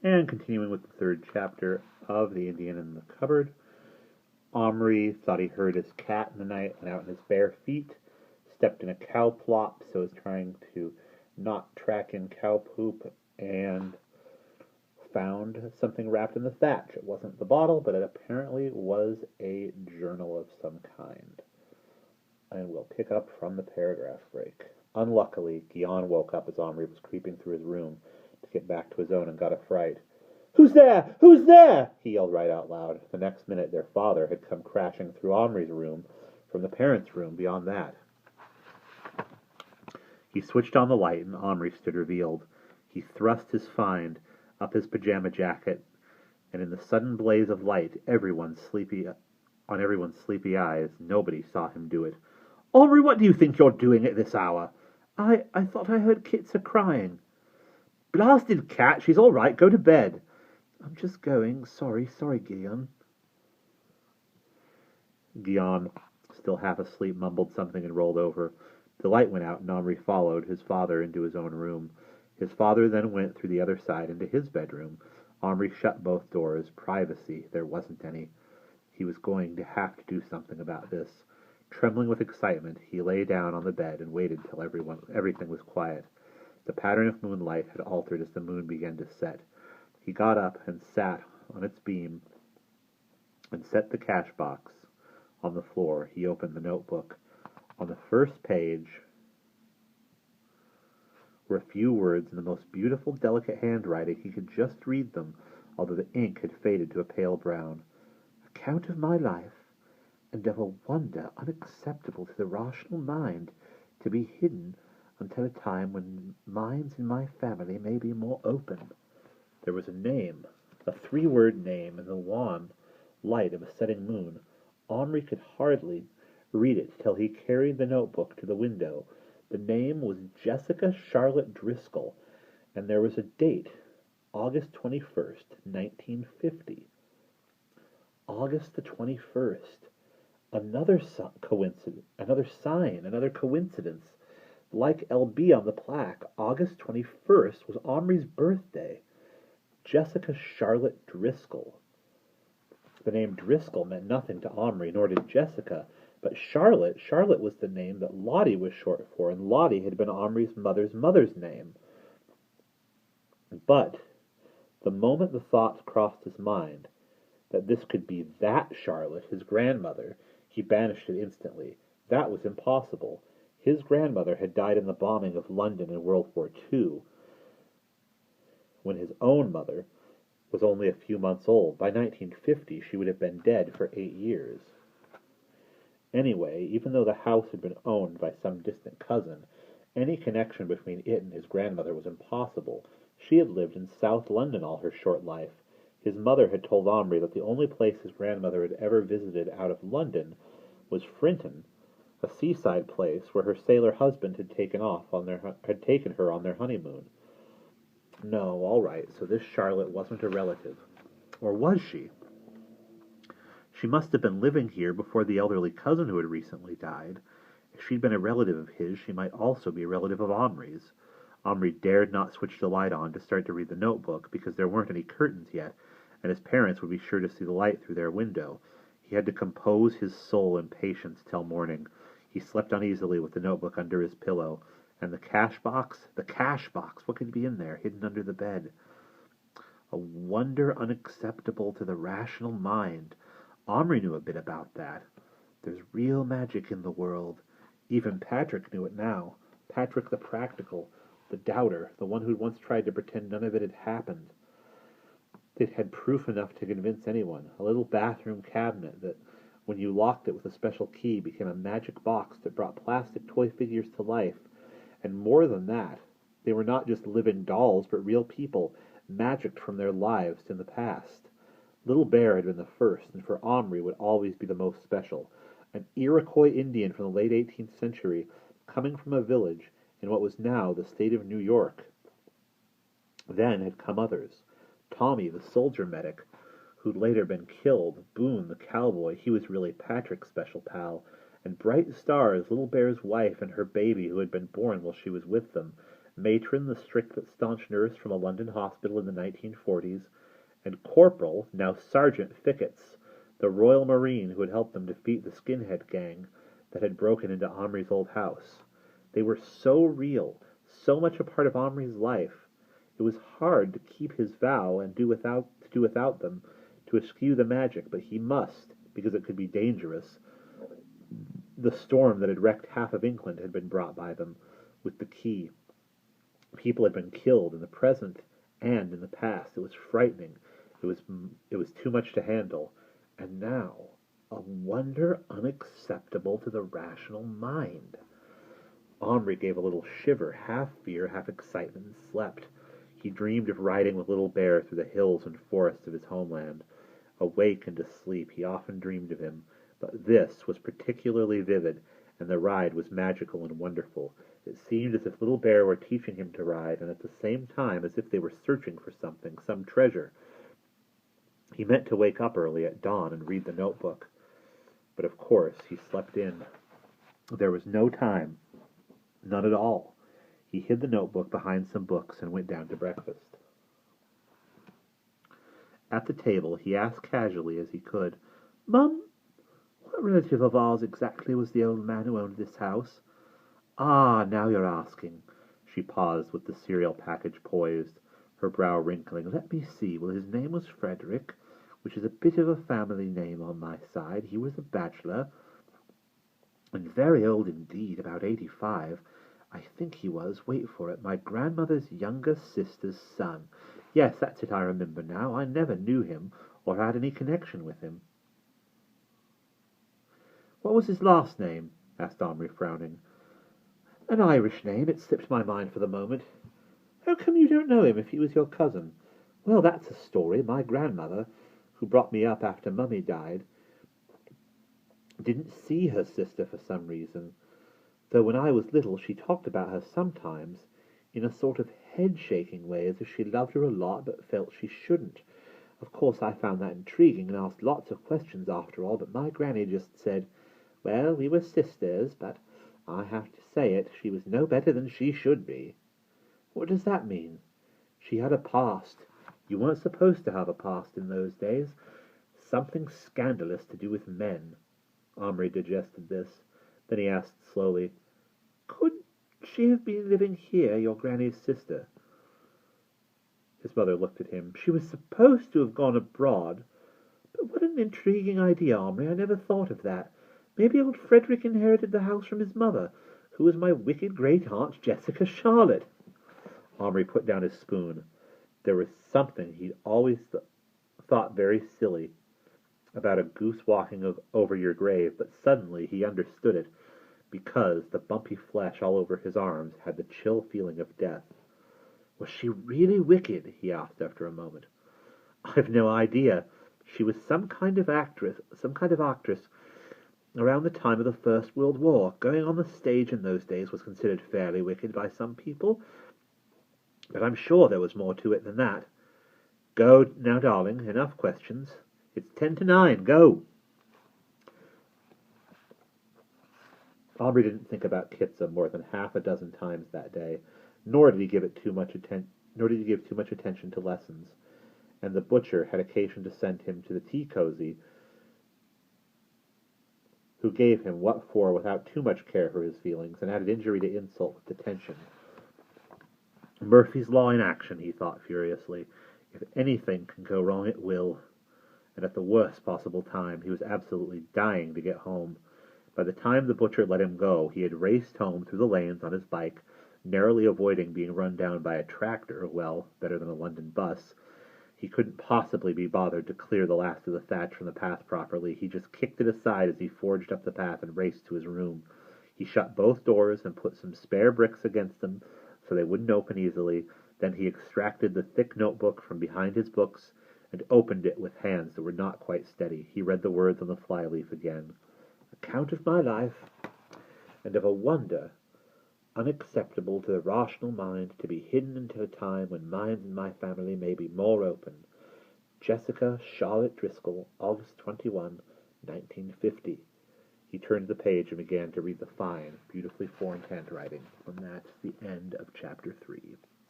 And continuing with the third chapter of The Indian in the Cupboard, Omri thought he heard his cat in the night, went out in his bare feet, stepped in a cow plop, so was trying to not track in cow poop, and found something wrapped in the thatch. It wasn't the bottle, but it apparently was a journal of some kind. And we'll pick up from the paragraph break. Unluckily, Guion woke up as Omri was creeping through his room to get back to his own and got a fright. "Who's there? Who's there?" he yelled right out loud. The next minute their father had come crashing through Omri's room from the parents' room beyond that. He switched on the light and Omri stood revealed. He thrust his find up his pajama jacket, and in the sudden blaze of light on everyone's sleepy eyes, nobody saw him do it. "Omri, what do you think you're doing at this hour?" I thought I heard Kitsa crying." "Blasted cat, she's all right. Go to bed." "I'm just going. Sorry, Guion." Guion, still half asleep, mumbled something and rolled over. The light went out and Omri followed his father into his own room. His father then went through the other side into his bedroom. Omri shut both doors. Privacy. There wasn't any. He was going to have to do something about this. Trembling with excitement, he lay down on the bed and waited till everything was quiet. The pattern of moonlight had altered as the moon began to set. He got up and sat on its beam and set the cash box on the floor. He opened the notebook. On the first page were a few words in the most beautiful, delicate handwriting. He could just read them, although the ink had faded to a pale brown. "Account of my life, and of a wonder unacceptable to the rational mind, to be hidden until a time when minds in my family may be more open." There was a name, a 3-word name, in the wan light of a setting moon. Omri could hardly read it till he carried the notebook to the window. The name was Jessica Charlotte Driscoll, and there was a date, August 21st, 1950. August the 21st. Another coincidence, another sign, another coincidence. Like LB on the plaque, August 21st was Omri's birthday. Jessica Charlotte Driscoll. The name Driscoll meant nothing to Omri, nor did Jessica, but Charlotte was the name that Lottie was short for, and Lottie had been Omri's mother's name. But the moment the thought crossed his mind that this could be that Charlotte, his grandmother, he banished it instantly. That was impossible. His grandmother had died in the bombing of London in World War II, when his own mother was only a few months old. By 1950, she would have been dead for 8 years. Anyway, even though the house had been owned by some distant cousin, any connection between it and his grandmother was impossible. She had lived in South London all her short life. His mother had told Omri that the only place his grandmother had ever visited out of London was Frinton, a seaside place where her sailor husband had taken her on their honeymoon. No, all right, so this Charlotte wasn't a relative. Or was she? She must have been living here before the elderly cousin who had recently died. If she'd been a relative of his, she might also be a relative of Omri's. Omri dared not switch the light on to start to read the notebook, because there weren't any curtains yet, and his parents would be sure to see the light through their window. He had to compose his soul in patience till morning. He slept uneasily with the notebook under his pillow. And the cash box, what could be in there, hidden under the bed? A wonder unacceptable to the rational mind. Omri knew a bit about that. There's real magic in the world. Even Patrick knew it now. Patrick the practical, the doubter, the one who'd once tried to pretend none of it had happened. It had proof enough to convince anyone. A little bathroom cabinet that, when you locked it with a special key, became a magic box that brought plastic toy figures to life. And more than that, they were not just living dolls, but real people, magicked from their lives in the past. Little Bear had been the first, and for Omri would always be the most special. An Iroquois Indian from the late 18th century, coming from a village in what was now the state of New York. Then had come others. Tommy, the soldier medic, who'd later been killed. Boone, the cowboy, he was really Patrick's special pal. And Bright Stars, Little Bear's wife, and her baby who had been born while she was with them. Matron, the strict but staunch nurse from a London hospital in the 1940s, and Corporal, now Sergeant Thickets, the Royal Marine who had helped them defeat the skinhead gang that had broken into Omri's old house. They were so real, so much a part of Omri's life. It was hard to keep his vow and do without them, to eschew the magic, but he must, because it could be dangerous. The storm that had wrecked half of England had been brought by them, with the key. People had been killed in the present and in the past. It was frightening. It was too much to handle. And now, a wonder unacceptable to the rational mind. Omri gave a little shiver, half fear, half excitement, and slept. He dreamed of riding with Little Bear through the hills and forests of his homeland. Awake and asleep, he often dreamed of him, but this was particularly vivid, and the ride was magical and wonderful. It seemed as if Little Bear were teaching him to ride, and at the same time as if they were searching for something, some treasure. He meant to wake up early at dawn and read the notebook. But of course he slept in. There was no time. None at all. He hid the notebook behind some books and went down to breakfast. At the table he asked casually as he could, "Mum, what relative of ours exactly was the old man who owned this house?" "Ah, now you're asking." She paused with the cereal package poised, her brow wrinkling. "Let me see. Well, his name was Frederick, which is a bit of a family name on my side. He was a bachelor, and very old indeed, about 85. I think he was, wait for it, my grandmother's younger sister's son. Yes, that's it, I remember now. I never knew him, or had any connection with him." "What was his last name?" asked Omri, frowning. "An Irish name. It slipped my mind for the moment." "How come you don't know him if he was your cousin?" "Well, that's a story. My grandmother, who brought me up after Mummy died, didn't see her sister for some reason, though when I was little she talked about her sometimes, in a sort of head-shaking way, as if she loved her a lot but felt she shouldn't. Of course I found that intriguing and asked lots of questions after all, but my granny just said, well, we were sisters, but I have to say it, she was no better than she should be." "What does that mean?" "She had a past. You weren't supposed to have a past in those days. Something scandalous to do with men." Omri digested this. Then he asked slowly, "Could she have been living here, your granny's sister?" His mother looked at him. "She was supposed to have gone abroad. But what an intriguing idea, Omri. I never thought of that. Maybe old Frederick inherited the house from his mother, who was my wicked great-aunt Jessica Charlotte." Omri put down his spoon. There was something he'd always thought very silly about a goose walking over your grave, but suddenly he understood it, because the bumpy flesh all over his arms had the chill feeling of death. "Was she really wicked?" he asked after a moment. "I've no idea. She was some kind of actress around the time of the First World War. Going on the stage in those days was considered fairly wicked by some people, but I'm sure there was more to it than that. Go now, darling. Enough questions. It's 10 to 9. Go." Aubrey didn't think about Kitsa more than half a dozen times that day, nor did he give too much attention to lessons, and the butcher had occasion to send him to the tea cosy, who gave him what for without too much care for his feelings, and added injury to insult with detention. Murphy's Law in action, he thought furiously. If anything can go wrong, it will. And at the worst possible time, he was absolutely dying to get home. By the time the butcher let him go, he had raced home through the lanes on his bike, narrowly avoiding being run down by a tractor. Well, better than a London bus. He couldn't possibly be bothered to clear the last of the thatch from the path properly. He just kicked it aside as he forged up the path and raced to his room. He shut both doors and put some spare bricks against them so they wouldn't open easily. Then he extracted the thick notebook from behind his books and opened it with hands that were not quite steady. He read the words on the flyleaf again. "Account of my life, and of a wonder unacceptable to the rational mind, to be hidden until a time when minds in my family may be more open. Jessica Charlotte Driscoll, August 21, 1950. He turned the page and began to read the fine, beautifully formed handwriting. And that's the end of chapter 3.